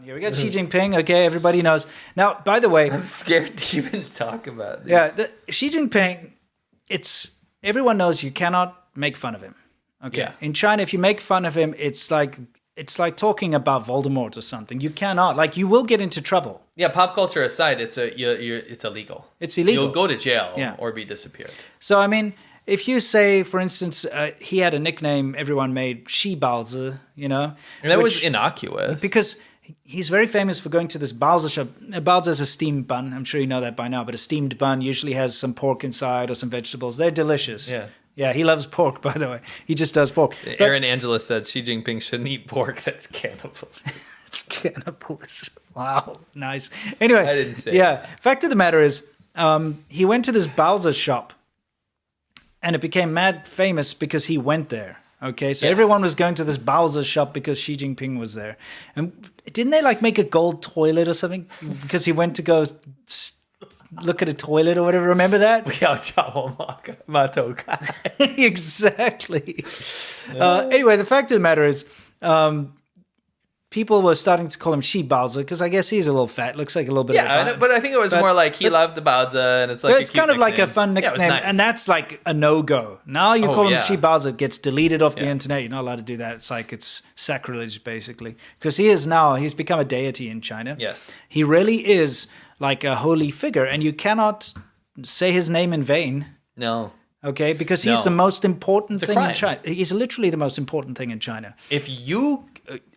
Here we got Xi Jinping. Okay, everybody knows. Now, by the way, I'm scared to even talk about this. Yeah, Xi Jinping. Everyone knows you cannot make fun of him. Okay, Yeah. In China, if you make fun of him, it's like talking about Voldemort or something. You cannot. Like, you will get into trouble. Yeah, pop culture aside, it's illegal. It's illegal. You'll go to jail Yeah. or be disappeared. So, I mean, if you say, for instance, he had a nickname everyone made, Xi Baozi, And that was innocuous. Because he's very famous for going to this Baozi shop. Baozi is a steamed bun. I'm sure you know that by now. But a steamed bun usually has some pork inside or some vegetables. They're delicious. Yeah. Yeah, he loves pork, by the way. He just does pork. Aaron Angela said Xi Jinping shouldn't eat pork. That's cannibal. It's cannibalism. Wow, nice. Anyway, I didn't say yeah. that. Fact of the matter is, he went to this Baozi shop, and it became mad famous because he went there. Okay, so Yes. everyone was going to this Baozi shop because Xi Jinping was there. And didn't they like make a gold toilet or something because he went to go look at a toilet or whatever? Remember that? Exactly. Anyway, the fact of the matter is, people were starting to call him Xi Baozi because I guess he's a little fat. Looks like a little bit. Yeah, but I think it was more like he loved the Baozi, and it's like it's kind of like a fun nickname, Yeah, it was nice. and that's like a no-go. Now you call him yeah. Xi Baozi, it gets deleted off the internet. You're not allowed to do that. It's like it's sacrilege, basically, because he's become a deity in China. Yes. He really is like a holy figure, and you cannot say his name in vain. No. Okay, because he's No. the most important thing in crime. China. He's literally the most important thing in China.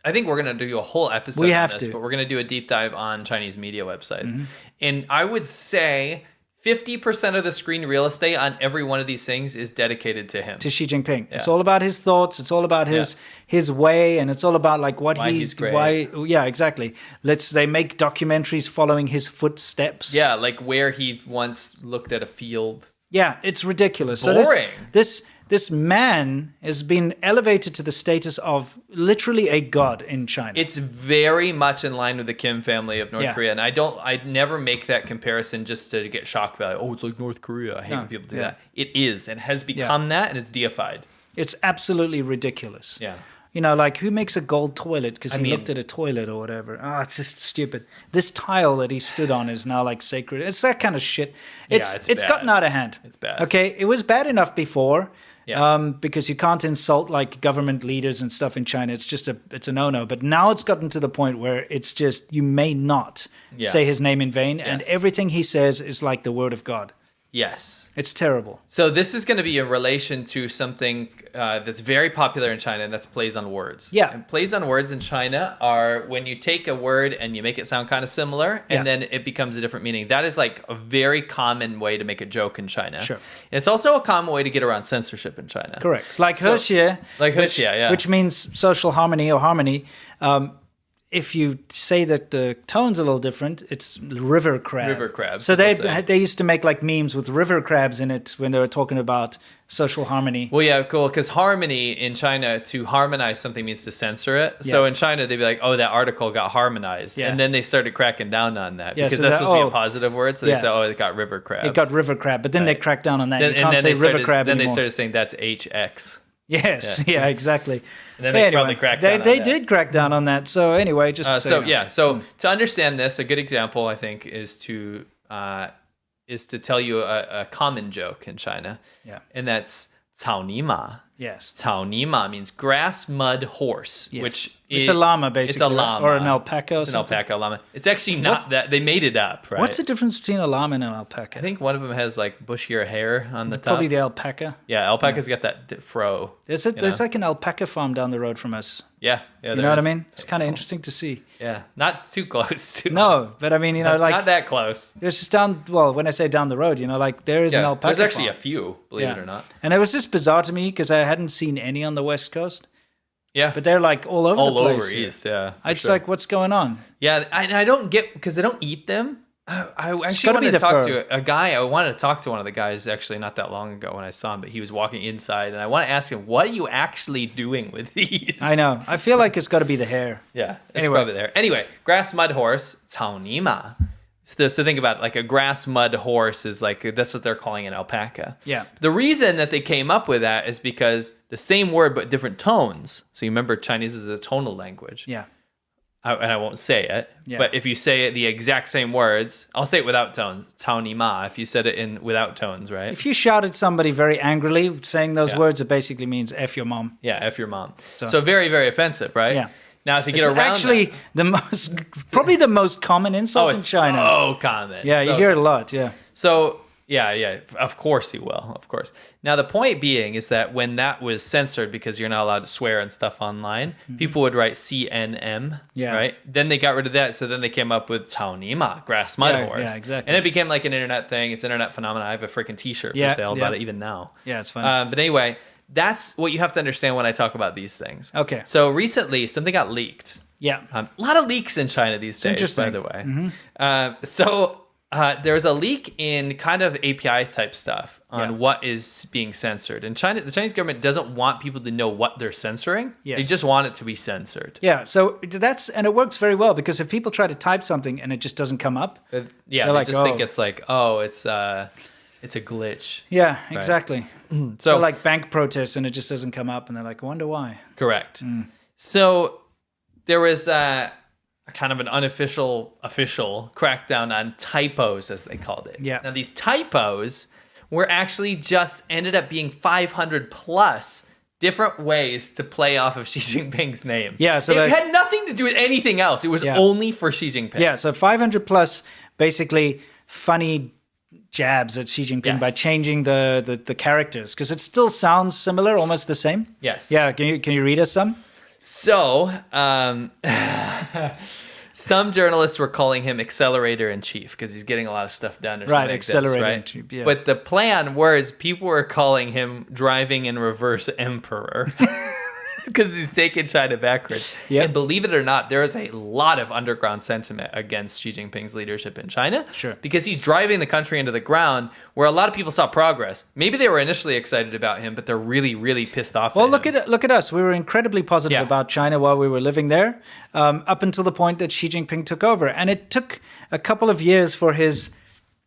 I think we're going to do a whole episode We on have this, to. but we're going to do a deep dive on Chinese media websites. Mm-hmm. And I would say 50% of the screen real estate on every one of these things is dedicated to him. To Xi Jinping. It's all about his thoughts. It's all about his way, and it's all about like Why he's great. Yeah, exactly. They make documentaries following his footsteps. Yeah, like where he once looked at a field. Yeah, it's ridiculous. It's boring. So this man has been elevated to the status of literally a god in China. It's very much in line with the Kim family of North Korea. And I'd never make that comparison just to get shock value. Oh, it's like North Korea. I hate when people do that. It is. It has become that, and it's deified. It's absolutely ridiculous. Yeah. Like who makes a gold toilet because he looked at a toilet or whatever? It's just stupid. This tile that he stood on is now like sacred. It's that kind of shit. It's bad. gotten out of hand. It's bad. Okay, it was bad enough before. Yeah. Because you can't insult like government leaders and stuff in China. It's just it's a no-no. But now it's gotten to the point where it's just you may not say his name in vain, and everything he says is like the word of God. Yes. It's terrible. So this is going to be in relation to something that's very popular in China, and that's plays on words. Yeah. And plays on words in China are when you take a word and you make it sound kind of similar, and then it becomes a different meaning. That is like a very common way to make a joke in China. Sure. It's also a common way to get around censorship in China. Correct. Like Hexie. Like Hexie, yeah. Which means social harmony or harmony. If you say that the tone's a little different, it's river crab. River crab. So they used to make like memes with river crabs in it when they were talking about social harmony. Well, yeah, cool. Because harmony in China, to harmonize something means to censor it. So in China, they'd be like, "Oh, that article got harmonized," and then they started cracking down on that because so that's supposed to be a positive word. So they said, "Oh, it got river crab." It got river crab, but then they cracked down on that. You can't say river started, crab Then anymore. they started saying that's HX. Yes, yeah, exactly. And then they probably cracked down on They that. did crack down on that. So anyway, just to say So to understand this, a good example I think is to tell you a common joke in China. Yeah. And that's 草泥马. Yes. 草泥马 means grass, mud, horse, which it's a llama basically. It's a llama. Or an alpaca or It's an something. alpaca llama. It's actually not that. They made it up, right? What's the difference between a llama and an alpaca? I think one of them has like bushier hair on the top. Probably the alpaca. Yeah, alpaca's got that fro. There's like an alpaca farm down the road from us. Yeah. You know what I mean? It's kind of interesting to see. Yeah, not too close. No, but I mean, like not that close. There's just when I say down the road, like there is an alpaca There's actually farm. a few, believe it or not. And it was just bizarre to me because I hadn't seen any on the West Coast. Yeah, but they're like all over the place. All over East, yeah. It's like, what's going on? Yeah, I don't get because they don't eat them. I actually wanted to talk to a guy. I wanted to talk to one of the guys actually not that long ago when I saw him, but he was walking inside, and I want to ask him, "What are you actually doing with these?" I know. I feel like it's got to be the hair. Yeah, it's probably there. Anyway, grass mud horse, 草泥马. So think about it, like a grass mud horse is like, that's what they're calling an alpaca. Yeah. The reason that they came up with that is because the same word but different tones. So you remember Chinese is a tonal language. Yeah. and I won't say it, but if you say it the exact same words, I'll say it without tones. 操你妈. If you said it without tones, right? If you shout at somebody very angrily saying those words, it basically means F your mom. Yeah, F your mom. So very, very offensive, right? Yeah. Now to get around actually probably the most common insult in China. So common. Yeah, you hear it a lot, yeah. So yeah, of course he will, of course. Now the point being is that when that was censored because you're not allowed to swear and stuff online, people would write CNM, right? Then they got rid of that, so then they came up with 操你妈, grass mud horse. Yeah, exactly. And it became like an internet thing. It's an internet phenomenon. I have a freaking t-shirt for sale about it even now. Yeah, it's funny. But anyway, that's what you have to understand when I talk about these things. Okay. So recently, something got leaked. Yeah. A lot of leaks in China these days, by the way. There was a leak in kind of API type stuff on what is being censored. And China, the Chinese government doesn't want people to know what they're censoring. Yes. They just want it to be censored. Yeah, so and it works very well because if people try to type something and it just doesn't come up, They like, think it's like, it's a glitch. Yeah, exactly. Right. So like bank protests and it just doesn't come up and they're like, I wonder why. Correct. So there was kind of an official crackdown on typos, as they called it. Yeah. Now these typos were actually just ended up being 500 plus different ways to play off of Xi Jinping's name. Yeah, so it had nothing to do with anything else. It was only for Xi Jinping. Yeah, so 500 plus basically funny jabs at Xi Jinping by changing the characters because it still sounds similar, almost the same. Yes. Yeah, can you read us some? So, some journalists were calling him accelerator in chief because he's getting a lot of stuff done. Or something like accelerator this, in chief. Yeah. But the plan was people were calling him driving in reverse emperor. Because he's taking China backwards. Yep. And believe it or not, there is a lot of underground sentiment against Xi Jinping's leadership in China. Sure. Because he's driving the country into the ground where a lot of people saw progress. Maybe they were initially excited about him, but they're really, really pissed off at him. Look at us. We were incredibly positive about China while we were living there, up until the point that Xi Jinping took over. And it took a couple of years for his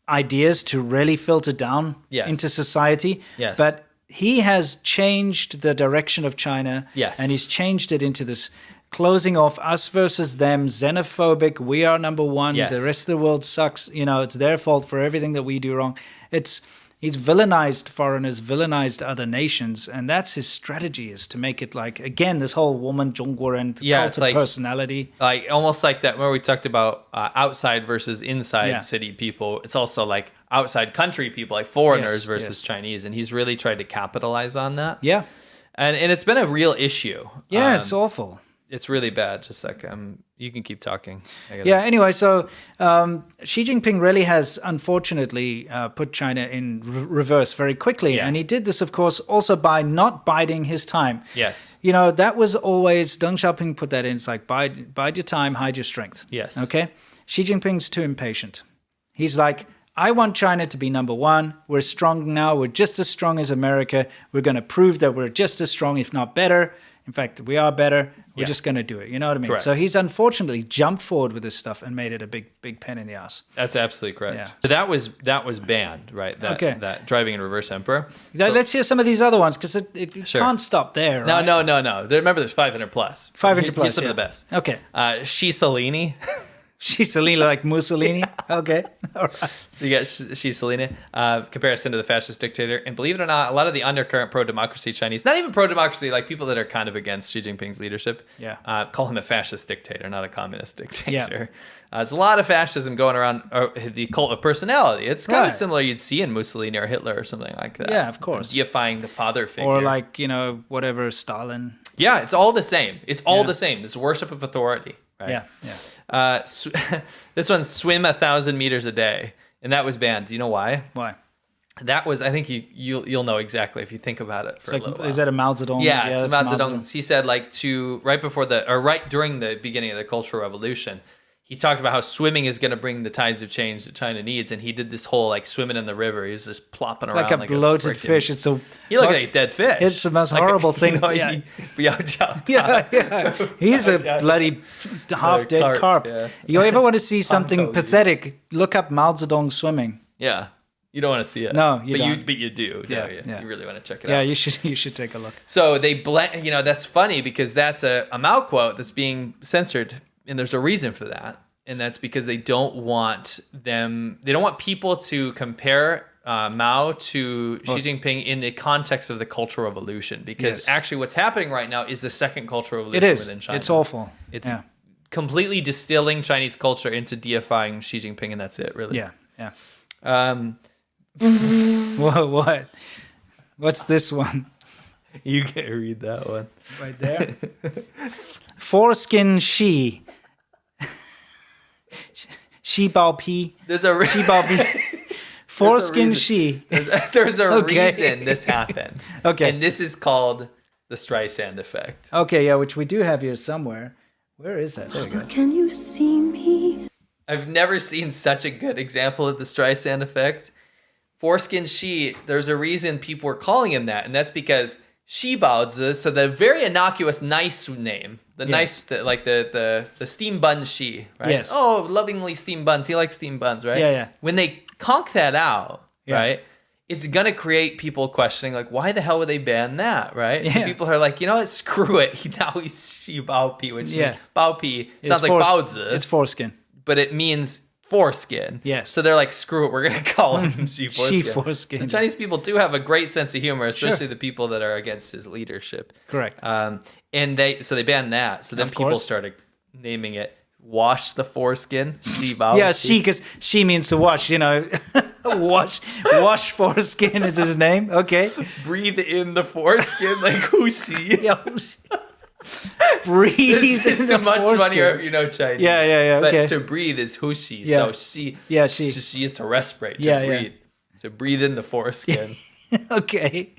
ideas to really filter down into society. Yes. But he has changed the direction of China, and he's changed it into this closing off, us versus them, xenophobic, we are number one, the rest of the world sucks, it's their fault for everything that we do wrong. He's villainized foreigners, villainized other nations, and that's his strategy, is to make it like, again, this whole woman, 中国人, cult of personality. Like almost like that where we talked about outside versus inside city people. It's also like outside country people, like foreigners versus Chinese, and he's really tried to capitalize on that. Yeah. And it's been a real issue. Yeah, it's awful. It's really bad. Just like you can keep talking. Anyway, so Xi Jinping really has unfortunately put China in reverse very quickly, and he did this, of course, also by not biding his time. Yes. That was always Deng Xiaoping put that in. It's like bide your time, hide your strength. Yes. Okay. Xi Jinping's too impatient. He's like, I want China to be number one. We're strong now. We're just as strong as America. We're going to prove that we're just as strong, if not better. In fact, we are better. We're just going to do it. You know what I mean? Correct. So he's unfortunately jumped forward with this stuff and made it a big pain in the ass. That's absolutely correct. Yeah. So that was banned, right? That driving in reverse emperor. Let's hear some of these other ones because it can't stop there. Right? No. Remember, there's 500 plus. 500 plus. Here's some of the best. Okay. Xi Salini. She's Selena like Mussolini. Okay. All right. So you get Xi Selena, comparison to the fascist dictator. And believe it or not, a lot of the undercurrent pro-democracy Chinese, not even pro-democracy, like people that are kind of against Xi Jinping's leadership, call him a fascist dictator, not a communist dictator. There's a lot of fascism going around the cult of personality. It's kind of similar you'd see in Mussolini or Hitler or something like that. Yeah, of course. Deifying the father figure. Or like, whatever, Stalin. Yeah, it's all the same. It's all the same. This worship of authority. Right? Yeah. This one's swim 1,000 meters a day, and that was banned. Do you know why? Why? That was, I think you'll know exactly if you think about it for a little while. Is that a Mao Zedong? Yeah, it's Mao Zedong. He said right during the beginning of the Cultural Revolution, he talked about how swimming is going to bring the tides of change that China needs, and he did this whole like swimming in the river. He was just plopping around like a bloated fish. He looked like a dead fish. It's the most horrible thing. He's a bloody half-dead carp. Yeah. You ever want to see something pathetic? Look up Mao Zedong swimming. Yeah. You don't want to see it. No, you don't. But you do, don't you? You really want to check it out. Yeah, you should take a look. So they blend, that's funny because that's a Mao quote that's being censored there's a reason for that. And that's because they don't want people to compare Mao to Xi Jinping in the context of the Cultural Revolution. Because actually what's happening right now is the second Cultural Revolution within China. It's awful. It's completely distilling Chinese culture into deifying Xi Jinping, and that's it, really. Yeah. What? What's this one? You can't read that one. Right there. Foreskin Xi. Xi Baopi. There's a Xi Baopi. Foreskin Xi. There's a reason this happened. Okay. And this is called the Streisand effect. Okay, yeah, which we do have here somewhere. Where is that? There we go. Can you see me? I've never seen such a good example of the Streisand effect. Foreskin Xi, there's a reason people were calling him that, and that's because Xi Baozi, so the very innocuous, nice name, the steam bun Xi, right? Yes. Oh, lovingly steamed buns. He likes steamed buns, right? Yeah. When they conk that out, right? It's going to create people questioning, like, why the hell would they ban that, right? So people are like, you know what, screw it. Now he's Xi Baopi, which means Baopi sounds like Baozi. It's foreskin. But it means foreskin. Yes. So they're like, screw it, we're going to call him Xi Foreskin. Xi Foreskin. The Chinese people do have a great sense of humor, especially the people that are against his leadership. Correct. And they banned that. So then people started naming it Wash the Foreskin, Xi Baopi. Yeah, Xi, because Xi means to wash, wash foreskin is his name. Okay. Breathe in the foreskin, like who's Xi? Breathe. This is so much funnier if you know Chinese. Yeah. Okay. But to breathe is hushi. Yeah. So Xi. Xi is to respirate. To breathe. To breathe in the foreskin. Okay.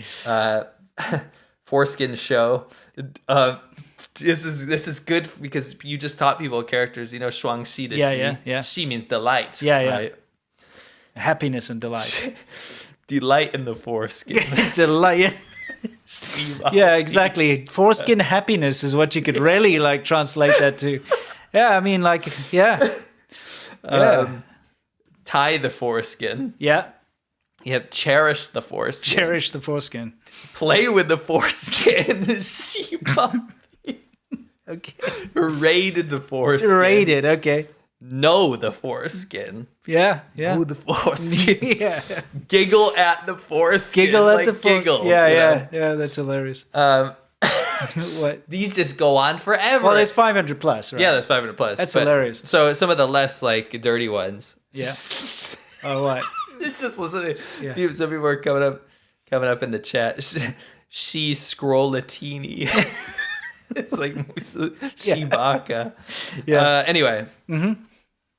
Foreskin show. This is good because you just taught people characters. Shuang Xi to Xi. Yeah. Xi means delight. Yeah. Right? Happiness and delight. Delight in the foreskin. Delight. Yeah, exactly. Foreskin happiness is what you could really translate that to. Yeah, I mean, tie the foreskin. Yeah. You have cherish the foreskin. Cherish the foreskin. Play with the foreskin. Okay. Raid the foreskin. Raided, okay. Know the foreskin. Yeah. Know the foreskin. Yeah. Giggle at the foreskin. Giggle at the foreskin. Yeah, that's hilarious. What? These just go on forever. Well, there's 500 plus, right? Yeah, there's 500 plus. That's hilarious. So some of the less dirty ones. Yeah. Oh, what? It's just listening. Yeah. Some people are coming up in the chat. She scrollatini. It's like Shibaka. Yeah. Anyway.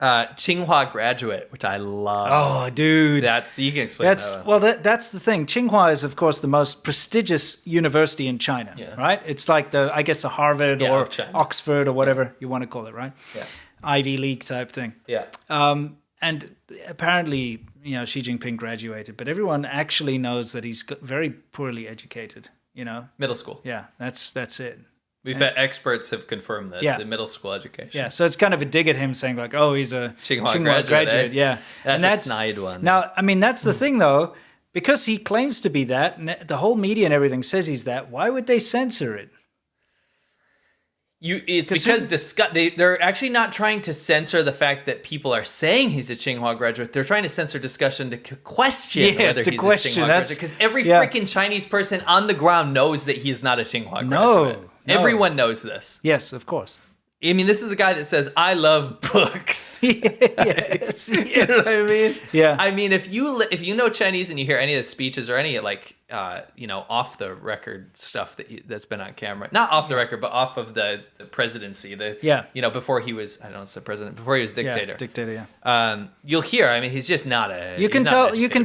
Tsinghua graduate, which I love. Oh, dude. You can explain that one. That's the thing. Tsinghua is, of course, the most prestigious university in China, right? It's like the Harvard or Oxford or whatever you want to call it, right? Yeah. Ivy League type thing. Yeah. And apparently, Xi Jinping graduated, but everyone actually knows that he's very poorly educated, Middle school. Yeah, that's it. We've had experts have confirmed this in middle school education. Yeah, so it's kind of a dig at him saying like, oh, he's a Tsinghua graduate. Yeah. That's a snide one. Now, I mean, that's the thing though, because he claims to be that, and the whole media and everything says he's that, why would they censor it? It's because they're actually not trying to censor the fact that people are saying he's a Tsinghua graduate. They're trying to censor discussion to question whether he's a Tsinghua graduate. Because every freaking Chinese person on the ground knows that he is not a Tsinghua graduate. No. Everyone knows this. Yes, of course. I mean, this is the guy that says, I love books. Yes. You know what I mean? Yeah. I mean, if you know Chinese and you hear any of the speeches or any off the record stuff that's been on camera, not off the record, but off of the presidency, before he was, I don't know, it's the president, before he was dictator. Yeah, dictator, yeah. You'll hear, I mean, he's just not a, you can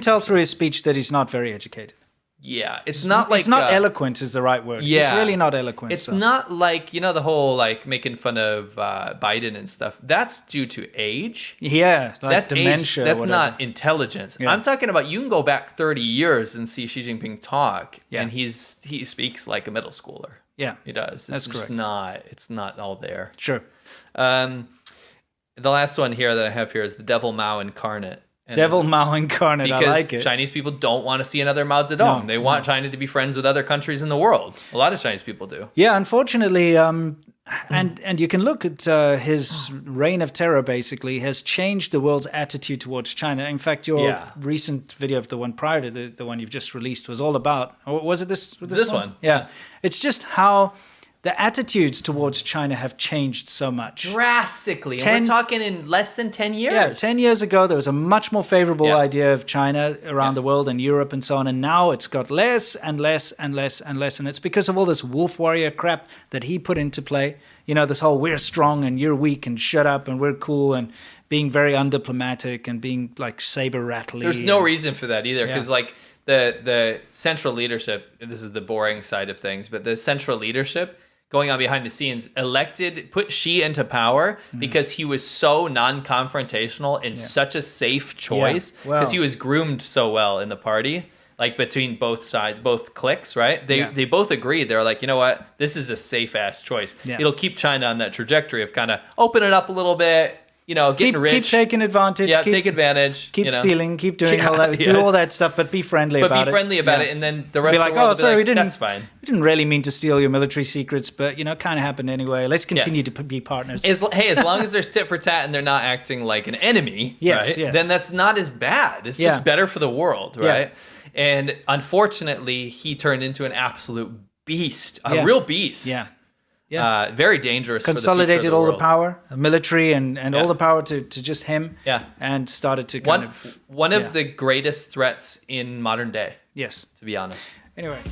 tell through his speech that he's not very educated. Yeah, it's not like... It's not eloquent is the right word. Yeah. It's really not eloquent. It's not like, the whole, making fun of Biden and stuff. That's due to age. Yeah, that's dementia. Age. That's not intelligence. Yeah. I'm talking about, you can go back 30 years and see Xi Jinping talk, and he speaks like a middle schooler. Yeah. He does. That's correct. It's not all there. Sure. The last one here that I have here is the Devil Mao incarnate. Devil Mao incarnate, I like it. Because Chinese people don't want to see another Mao Zedong. They want China to be friends with other countries in the world. A lot of Chinese people do. Yeah, unfortunately, And you can look at his reign of terror. Basically, has changed the world's attitude towards China. In fact, your recent video, the one prior to the one you've just released, was all about. Or was it this one? Yeah, it's just how the attitudes towards China have changed so much. Drastically. And we're talking in less than 10 years. Yeah, 10 years ago, there was a much more favorable idea of China around the world and Europe and so on. And now it's got less and less and less and less. And it's because of all this wolf warrior crap that he put into play. You know, this whole we're strong and you're weak and shut up and we're cool and being very undiplomatic and being like saber rattly. There's no reason for that either. Because like the central leadership, this is the boring side of things, but the central leadership going on behind the scenes, put Xi into power because he was so non-confrontational and such a safe choice because he was groomed so well in the party, like between both sides, both cliques, right? They both agreed. They're like, you know what? This is a safe-ass choice. Yeah. It'll keep China on that trajectory of kind of open it up a little bit, you know, getting rich. Keep taking advantage. Yeah, take advantage. Keep stealing. Keep doing all that. Do all that stuff, but be friendly about it. Be friendly about it, and then the rest be like, of the world sorry, we didn't. That's fine. We didn't really mean to steal your military secrets, but, you know, it kind of happened anyway. Let's continue to be partners. As long as there's tit for tat and they're not acting like an enemy, right? Then that's not as bad. It's just better for the world, right? And unfortunately, he turned into an absolute beast, a real beast. Yeah. Very dangerous. Consolidated for the all world. the power, military and all the power to just him. Yeah. And started to one of the greatest threats in modern day. Yes. To be honest. Anyway.